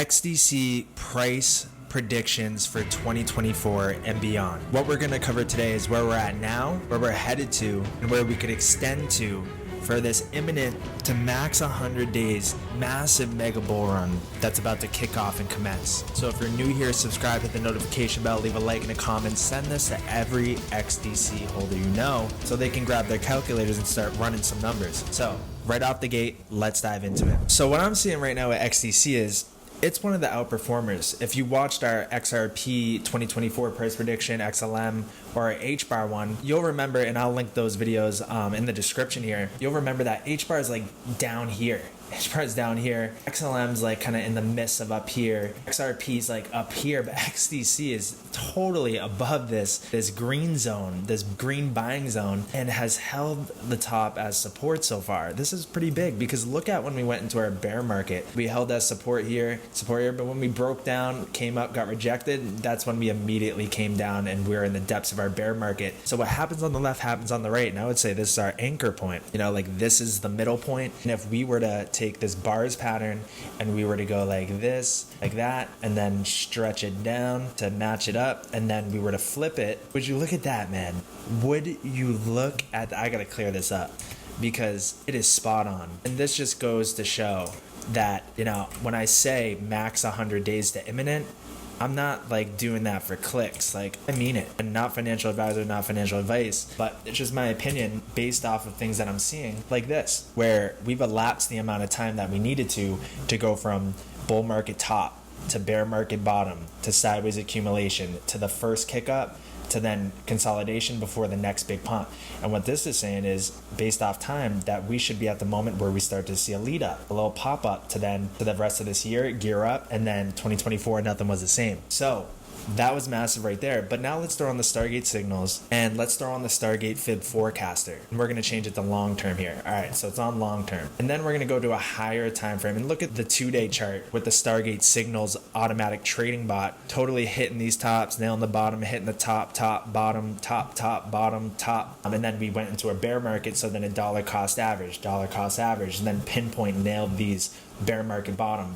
XDC price predictions for 2024 and beyond. What we're going to cover today is where we're at now, where we're headed to, and where we could extend to for this imminent to max 100 days massive mega bull run that's about to kick off and commence. So if you're new here, subscribe, hit the notification bell, leave a like and a comment, send this to every XDC holder you know so they can grab their calculators and start running some numbers. So right off the gate, let's dive into it. So what I'm seeing right now at XDC is it's one of the outperformers. If you watched our XRP 2024 price prediction, XLM, or our HBAR one, you'll remember, and I'll link those videos in the description here, you'll remember that HBAR is like down here. HBAR is down here, XLM's like kind of in the midst of up here, XRP's like up here, but XDC is totally above this green zone, this green buying zone, and has held the top as support so far. This is pretty big because look at when we went into our bear market. We held as support here, but when we broke down, came up, got rejected, that's when we immediately came down and we're in the depths of our bear market. So what happens on the left happens on the right, and I would say this is our anchor point. You know, like this is the middle point, and if we were to take this bars pattern and we were to go like this, like that, and then stretch it down to match it up, and then we were to flip it, would you look at that, man? Would you look at I gotta clear this up because it is spot on. And this just goes to show that, you know, when I say max 100 days to imminent, I'm not like doing that for clicks. Like, I mean it. I'm not financial advisor, not financial advice, but it's just my opinion based off of things that I'm seeing like this, where we've elapsed the amount of time that we needed to go from bull market top to bear market bottom to sideways accumulation to the first kick up to then consolidation before the next big pump. And what this is saying is, based off time, that we should be at the moment where we start to see a lead up, a little pop up to the rest of this year, gear up, and then 2024, nothing was the same. So that was massive right there. But now let's throw on the Stargate signals and let's throw on the Stargate Fib forecaster. And we're going to change it to long term here. All right, so it's on long term. And then we're going to go to a higher time frame and look at the 2-day chart with the Stargate signals automatic trading bot totally hitting these tops, nailing the bottom, hitting the top, bottom, top, bottom, top. And then we went into a bear market, so then a dollar cost average, and then pinpoint nailed these bear market bottom.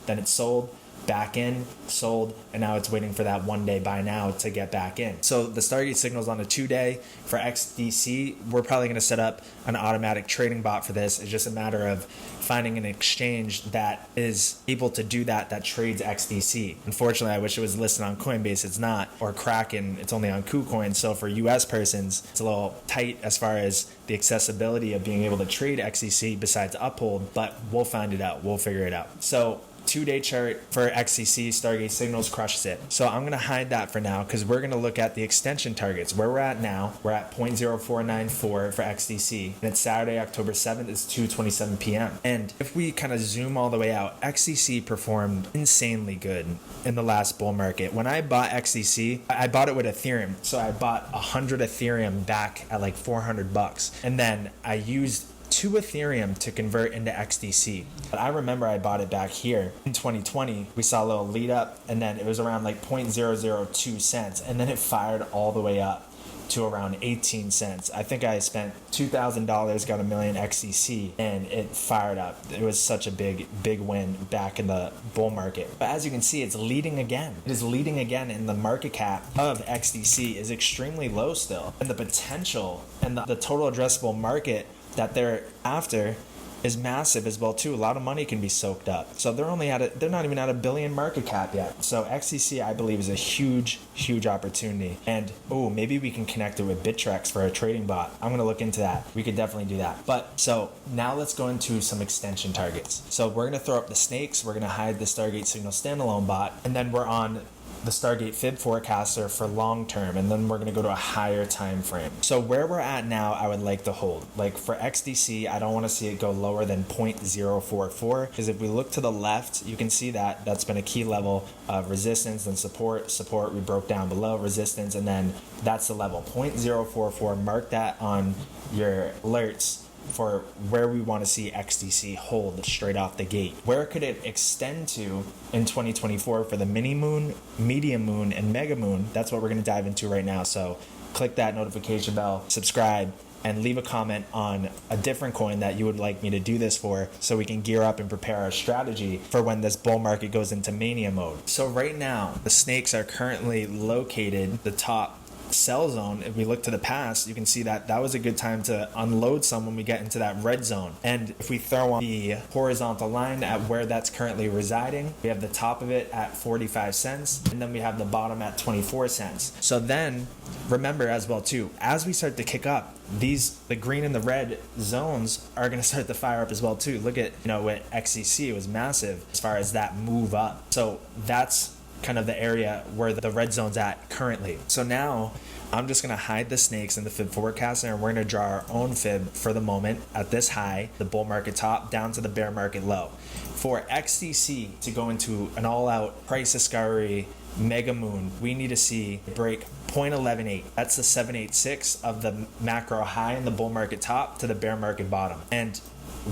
Then it sold, back in, sold, and now it's waiting for that 1-day buy now to get back in. So the Stargate signals on a 2-day. For XDC, we're probably going to set up an automatic trading bot for this. It's just a matter of finding an exchange that is able to do that trades XDC. Unfortunately, I wish it was listed on Coinbase. It's not, or Kraken. It's only on KuCoin. So for US persons, it's a little tight as far as the accessibility of being able to trade XDC besides Uphold, but we'll find it out. We'll figure it out. So 2-day chart for XCC, Stargate signals crushes it. So I'm going to hide that for now because we're going to look at the extension targets. Where we're at now, we're at 0.0494 for XDC, and it's Saturday, October 7th, it's 2:27 p.m. And if we kind of zoom all the way out, XCC performed insanely good in the last bull market. When I bought XCC, I bought it with Ethereum. So I bought 100 Ethereum back at like $400, and then I used 2 Ethereum to convert into XDC. But I remember I bought it back here in 2020. We saw a little lead up, and then it was around like 0.002 cents, and then it fired all the way up to around 18 cents. I think I spent $2,000, got 1 million XCC, and it fired up. It was such a big win back in the bull market. But as you can see, it's leading again. It is leading again, and the market cap of XDC is extremely low still. And the potential and the total addressable market that they're after is massive as well too. A lot of money can be soaked up. So they're not even at $1 billion market cap yet. So XCC, I believe, is a huge opportunity. And maybe we can connect it with Bittrex for a trading bot. I'm gonna look into that. We could definitely do that. But so now let's go into some extension targets. So we're gonna throw up the snakes. We're gonna hide the Stargate Signal standalone bot, and then we're on the Stargate Fib forecaster for long term, and then we're going to go to a higher time frame. So where we're at now, I would like to hold. Like for XDC, I don't want to see it go lower than 0.044, because if we look to the left, you can see that that's been a key level of resistance and support. We broke down below resistance, and then that's the level 0.044. Mark that on your alerts for where we want to see XDC hold straight off the gate. Where could it extend to in 2024 for the mini moon, medium moon, and mega moon? That's what we're going to dive into right now. So click that notification bell, subscribe, and leave a comment on a different coin that you would like me to do this for, so we can gear up and prepare our strategy for when this bull market goes into mania mode. So right now, the snakes are currently located the top sell zone. If we look to the past, you can see that that was a good time to unload some when we get into that red zone. And if we throw on the horizontal line at where that's currently residing, we have the top of it at 45 cents, and then we have the bottom at 24 cents. So then remember as well too, as we start to kick up, the green and the red zones are going to start to fire up as well too. Look at, with XCC, it was massive as far as that move up. So that's kind of the area where the red zone's at currently. So now I'm just going to hide the snakes in the fib forecaster, and we're going to draw our own fib for the moment at this high, the bull market top, down to the bear market low. For XDC to go into an all-out price discovery mega moon, we need to see break 0.118. That's the 786 of the macro high in the bull market top to the bear market bottom. And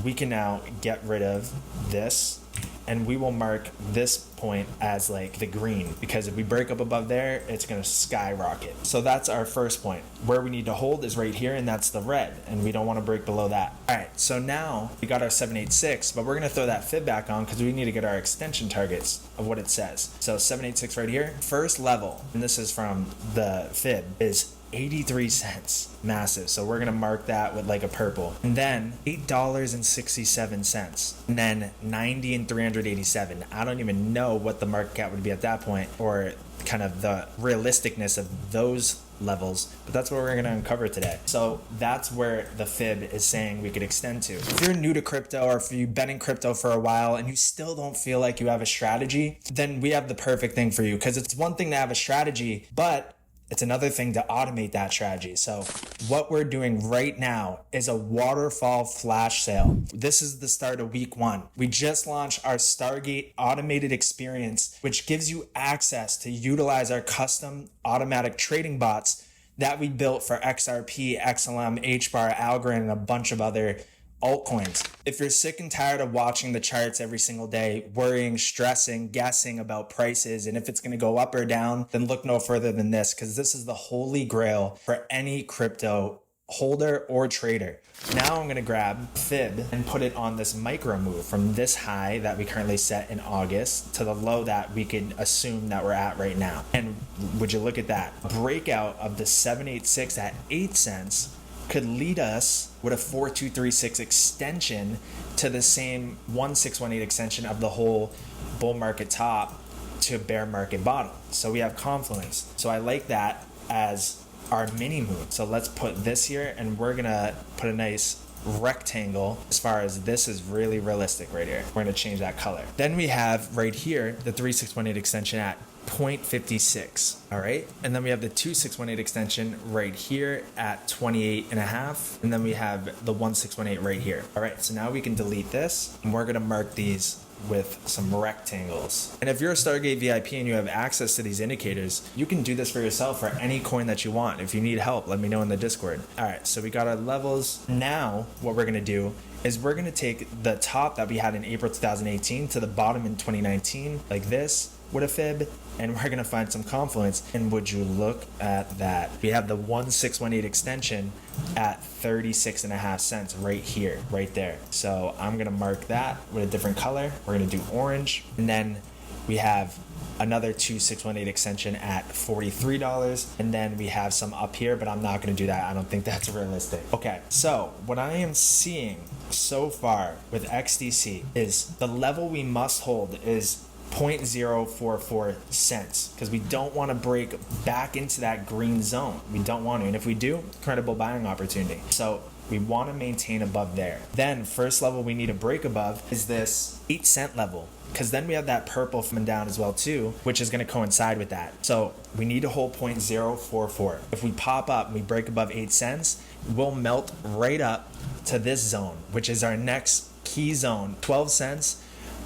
we can now get rid of this, and we will mark this point as like the green, because if we break up above there, it's going to skyrocket. So that's our first point. Where we need to hold is right here, and that's the red, and we don't want to break below that. All right, so now we got our 786, but we're going to throw that fib back on because we need to get our extension targets of what it says. So 786 right here, first level, and this is from the fib, is 83 cents. Massive. So we're going to mark that with like a purple. And then $8.67. And then 90 and 387. I don't even know what the market cap would be at that point, or kind of the realisticness of those levels, but that's what we're going to uncover today. So that's where the fib is saying we could extend to. If you're new to crypto, or if you've been in crypto for a while and you still don't feel like you have a strategy, then we have the perfect thing for you, because it's one thing to have a strategy, but it's another thing to automate that strategy. So what we're doing right now is a waterfall flash sale. This is the start of week 1. We just launched our Stargate automated experience, which gives you access to utilize our custom automatic trading bots that we built for XRP, XLM, HBAR, Algorand, and a bunch of other altcoins. If you're sick and tired of watching the charts every single day, worrying, stressing, guessing about prices and if it's going to go up or down, then look no further than this, because this is the holy grail for any crypto holder or trader. Now I'm going to grab fib and put it on this micro move from this high that we currently set in August to the low that we can assume that we're at right now. And would you look at that? Breakout of the 786 at 8 cents could lead us with a 4236 extension to the same 1618 extension of the whole bull market top to bear market bottom. So we have confluence. So I like that as our mini moon. So let's put this here, and we're gonna put a nice rectangle as far as this is really realistic right here. We're gonna change that color. Then we have right here the 3618 extension at 0.56. All right, and then we have the 2618 extension right here at 28.5, and then we have the 1618 right here. All right, so now we can delete this, and we're gonna mark these with some rectangles. And if you're a Stargate VIP and you have access to these indicators, you can do this for yourself for any coin that you want. If you need help, let me know in the Discord. All right, so we got our levels. Now what we're gonna do is we're gonna take the top that we had in April 2018 to the bottom in 2019 like this with a fib, and we're gonna find some confluence. And would you look at that? We have the 1618 extension at 36.5 cents right here, right there. So I'm gonna mark that with a different color. We're gonna do orange, and then we have another 2618 extension at $43, and then we have some up here, but I'm not gonna do that. I don't think that's realistic. Okay, so what I am seeing so far with XDC is the level we must hold is 0.044 cents, because we don't want to break back into that green zone. We don't want to, and if we do, incredible buying opportunity. So we want to maintain above there. Then first level we need to break above is this 8 cent level, because then we have that purple coming down as well too, which is going to coincide with that. So we need to hold 0.044. If we pop up and we break above 8 cents, we'll melt right up to this zone, which is our next key zone, 12 cents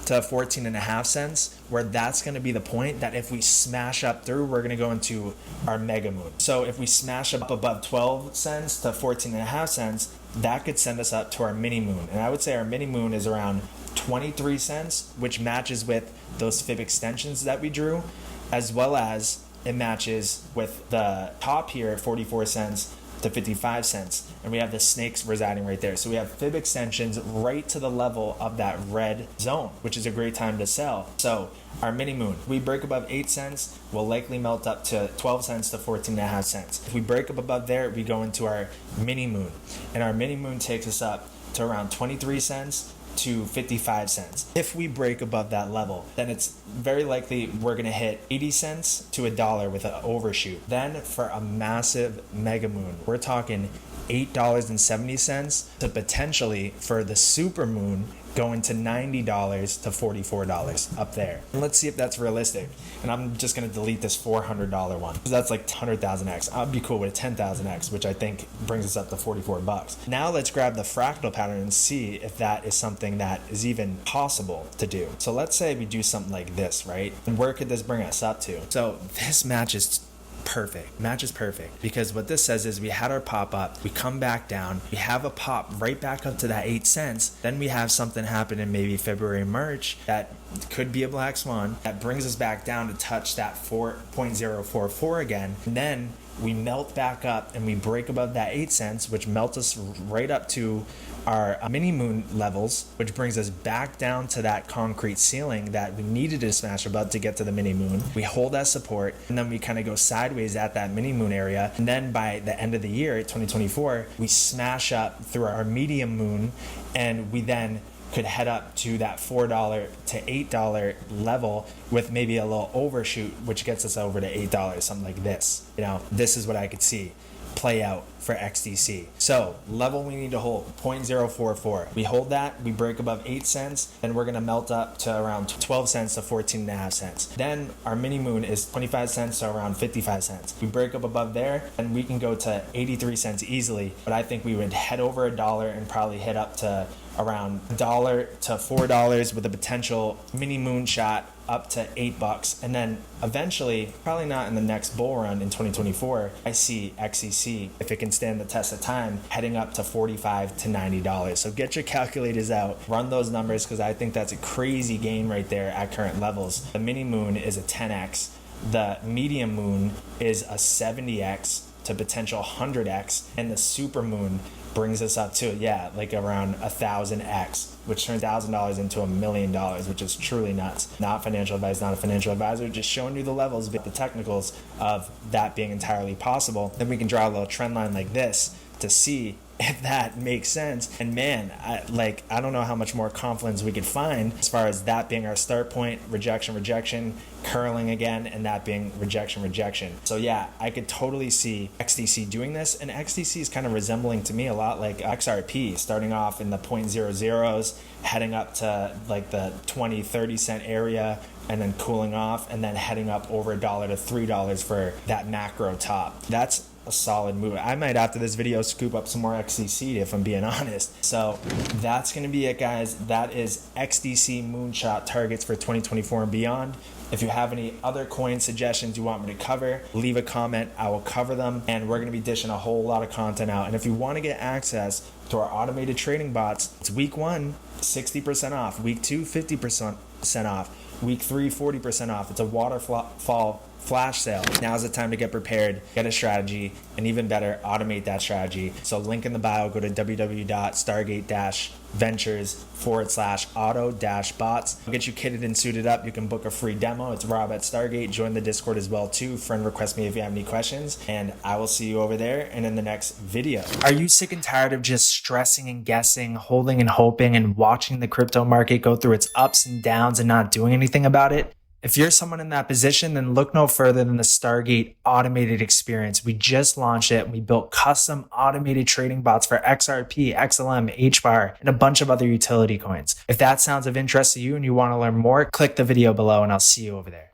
to 14.5 cents, where that's going to be the point that if we smash up through, we're going to go into our mega moon. So if we smash up above 12 cents to 14.5 cents, that could send us up to our mini moon. And I would say our mini moon is around 23 cents, which matches with those fib extensions that we drew, as well as it matches with the top here at 44 cents to 55 cents. And we have the snakes residing right there. So we have fib extensions right to the level of that red zone, which is a great time to sell. So our mini moon, we break above 8 cents, will likely melt up to 12 cents to 14.5 cents. If we break up above there, we go into our mini moon. And our mini moon takes us up to around 23 cents to 55 cents. If we break above that level, then it's very likely we're gonna hit 80 cents to $1 with an overshoot. Then for a massive mega moon, we're talking $8.70 to potentially, for the super moon, going to $90 to $44 up there. And let's see if that's realistic. And I'm just gonna delete this $400 one, because that's like 100,000x. I'd be cool with a 10,000x, which I think brings us up to 44 bucks. Now let's grab the fractal pattern and see if that is something that is even possible to do. So let's say we do something like this, right? And where could this bring us up to? So this matches perfect, because what this says is we had our pop up, we come back down, we have a pop right back up to that 8 cents, then we have something happen in maybe February, March that could be a black swan that brings us back down to touch that 4.044 again, and then we melt back up and we break above that 8 cents, which melts us right up to our mini moon levels, which brings us back down to that concrete ceiling that we needed to smash above to get to the mini moon. We hold that support, and then we kind of go sideways at that mini moon area. And then by the end of the year, 2024, we smash up through our medium moon, and we then could head up to that $4 to $8 level with maybe a little overshoot, which gets us over to $8, something like this. You know, this is what I could see play out for XDC. So level we need to hold 0.044. We hold that, we break above 8 cents, then we're gonna melt up to around 12 cents to 14.5 cents. Then our mini moon is 25 cents to around 55 cents. We break up above there, and we can go to 83 cents easily, but I think we would head over $1 and probably hit up to around $1 to $4 with a potential mini moonshot up to $8. And then eventually, probably not in the next bull run in 2024, I see XCC, if it can stand the test of time, heading up to $45 to $90. So get your calculators out, run those numbers, because I think that's a crazy gain right there at current levels. The mini moon is a 10x. The medium moon is a 70x to potential 100x, and the super moon brings us up to like around 1,000x, which turns $1,000 into $1 million, which is truly nuts. Not financial advice, not a financial advisor, just showing you the levels, the technicals of that being entirely possible. Then we can draw a little trend line like this to see if that makes sense. And man, I don't know how much more confidence we could find as far as that being our start point, rejection, curling again, and that being rejection. So yeah, I could totally see XDC doing this, and XDC is kind of resembling to me a lot like XRP, starting off in the 0.00s, heading up to like the 20-30 cent area, and then cooling off, and then heading up over $1 to $3 for that macro top. That's a solid move. I might, after this video, scoop up some more XDC if I'm being honest. So that's going to be it, guys. That is XDC Moonshot targets for 2024 and beyond. If you have any other coin suggestions you want me to cover, leave a comment. I will cover them, and we're going to be dishing a whole lot of content out. And if you want to get access to our automated trading bots, it's week 1, 60% off. Week 2, 50% off. Week 3, 40% off. It's a Waterfall flash sale. Now's the time to get prepared, get a strategy, and even better, automate that strategy. So link in the bio, go to www.stargate-ventures/auto-bots. I'll get you kitted and suited up. You can book a free demo. It's Rob at Stargate. Join the Discord as well too. Friend request me if you have any questions, and I will see you over there and in the next video. Are you sick and tired of just stressing and guessing, holding and hoping, and watching the crypto market go through its ups and downs and not doing anything about it? If you're someone in that position, then look no further than the Stargate automated experience. We just launched it, and we built custom automated trading bots for XRP, XLM, HBAR, and a bunch of other utility coins. If that sounds of interest to you and you want to learn more, click the video below and I'll see you over there.